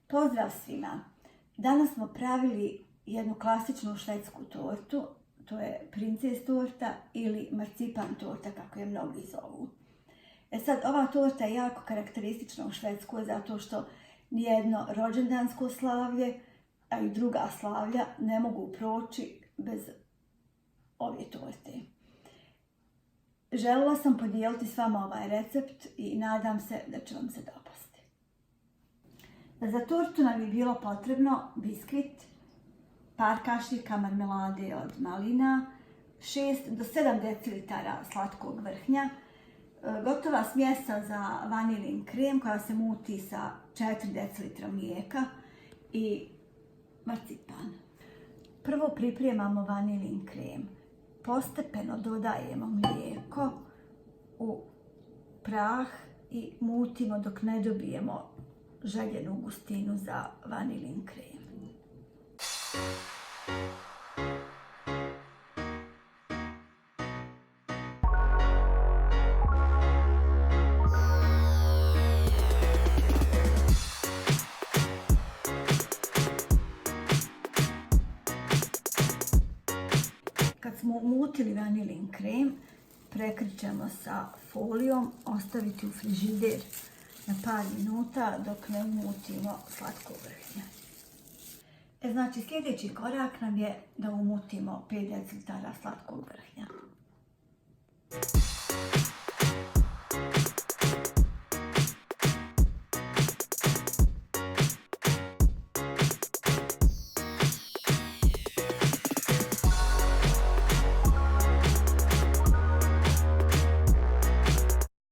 Pozdrav svima! Danas smo pravili jednu klasičnu švedsku tortu, to je princes torta ili marcipan torta kako je mnogi zovu. Sad, ova torta je jako karakteristična u Švedskoj zato što nijedno rođendansko slavlje, a i druga slavlja ne mogu proći bez ove torte. Željela sam podijeliti s vama ovaj recept i nadam se da će vam se dopasti. Za tortu nam je bilo potrebno biskvit, par kašika marmelade od malina, 6 do 7 decilitara slatkog vrhnja, gotova smjesa za vanilin krem koja se muti sa 4 decilitra mlijeka i marcipan. Prvo pripremamo vanilin krem. Postepeno dodajemo mlijeko u prah i mutimo dok ne dobijemo željenu gustinu za vanilin krem. Kad smo mutili vanilin krem, prekrićemo sa folijom, ostaviti u frižider na par minuta dok ne umutimo slatko vrhnje. Znači, sljedeći korak nam je da umutimo 5 decilitara slatkog vrhnja.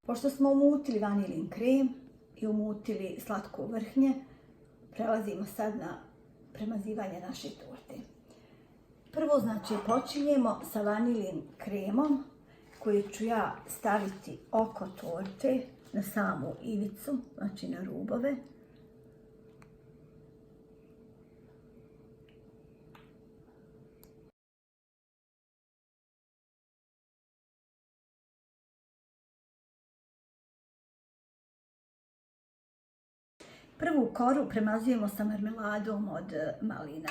Pošto smo umutili vanilin krem i umutili slatko vrhnje, prelazimo sad na premazivanje naše torte. Prvo, znači, počinjemo sa vanilin kremom koji ću ja staviti oko torte na samu ivicu, znači na rubove. Prvu koru premazujemo sa marmeladom od malina.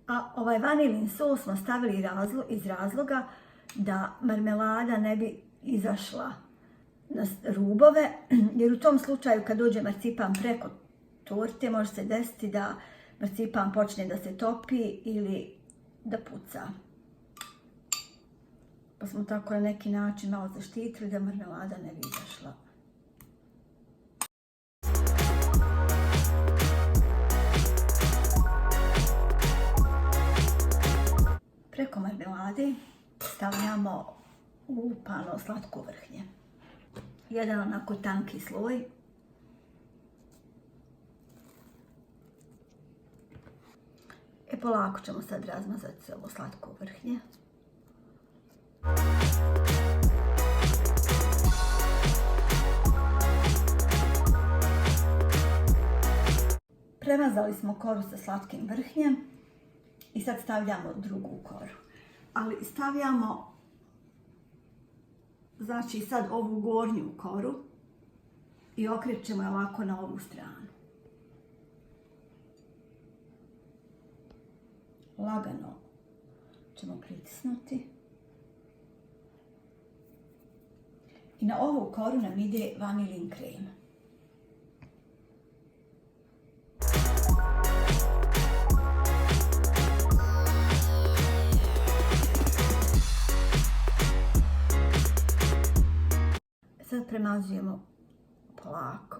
A ovaj vanilin sos smo stavili iz razloga da marmelada ne bi izašla na rubove, jer u tom slučaju kad dođe marcipan preko torte može se desiti da marcipan počne da se topi ili da puca. Pa smo tako na neki način malo zaštitili da marmelada ne bi izašla. Preko marmelade stavljamo ulupano slatko vrhnje. Jedan onako tanki sloj. Polako ćemo sad razmazati ovo slatko vrhnje. Premazali smo koru sa slatkim vrhnjem. I sad stavljamo drugu koru, ali stavljamo, znači, sad ovu gornju koru i okrećemo je ovako na ovu stranu. Lagano ćemo pritisnuti. I na ovu koru nam ide vanilin krem. Sad premazujemo polako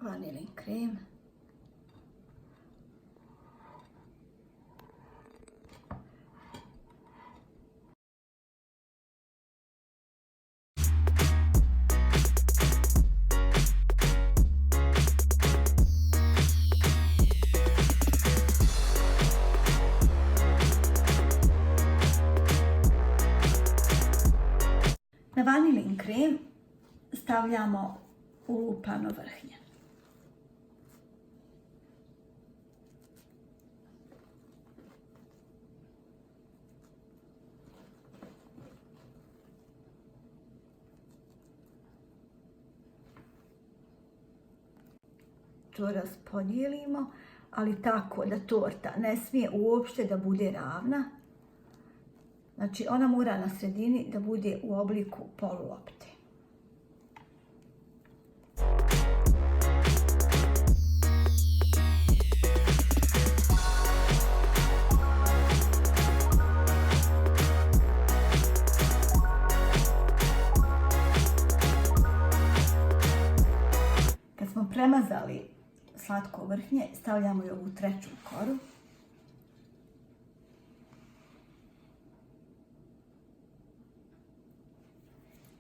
vanilin krem. Na vanilin krem stavljamo ulupano vrhnje. to raspodijelimo, ali tako da torta ne smije uopšte da bude ravna. Znači ona mora na sredini da bude u obliku polulopte. Kad smo premazali slatko vrhnje, stavljamo i ovu treću koru.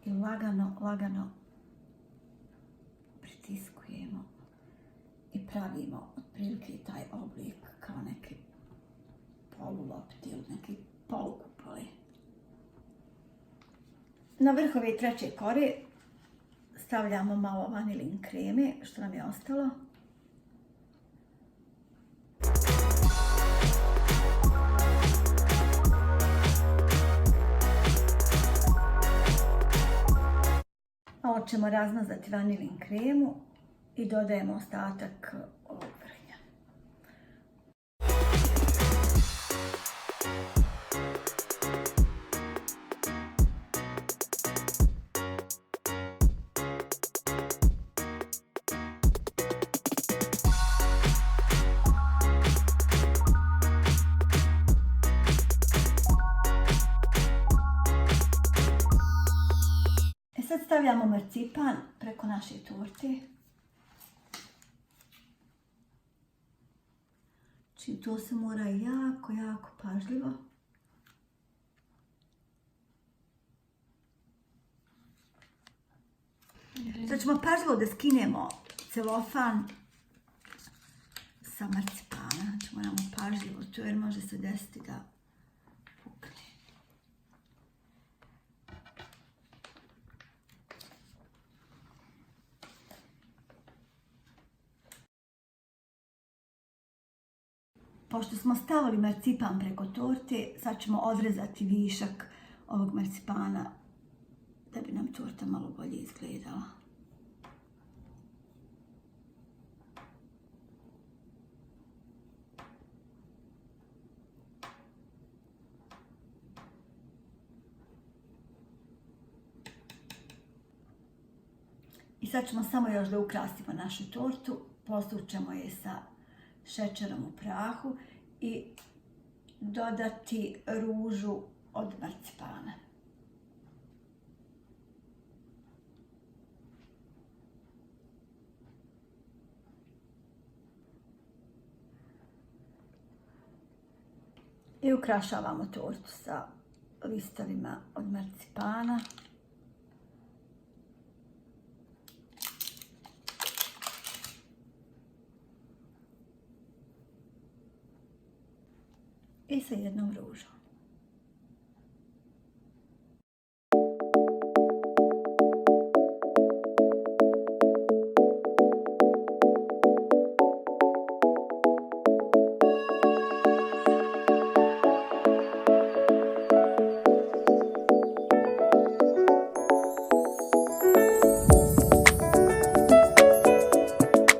I lagano pritiskujemo i pravimo otprilike taj oblik kao neki polulopti ili neki polukupoli. Na vrh ove treće kore stavljamo malo vanilin kreme, što nam je ostalo. Malo ćemo razmazati vanilin kremu i dodajemo ostatak ovog vrhnja. Sad stavljamo marcipan preko naše torte. Znači to se mora jako pažljivo. Sad ćemo pažljivo da skinemo celofan sa marcipana. Znači moramo pažljivo to jer može se desiti da pukne. Pošto smo stavili marcipan preko torte, sad ćemo odrezati višak ovog marcipana da bi nam torta malo bolje izgledala. I sad ćemo samo još da ukrasimo našu tortu, posućemo je sa šećerom u prahu i dodati ružu od marcipana. I ukrašavamo tortu sa listovima od marcipana. I sa jednom ružom.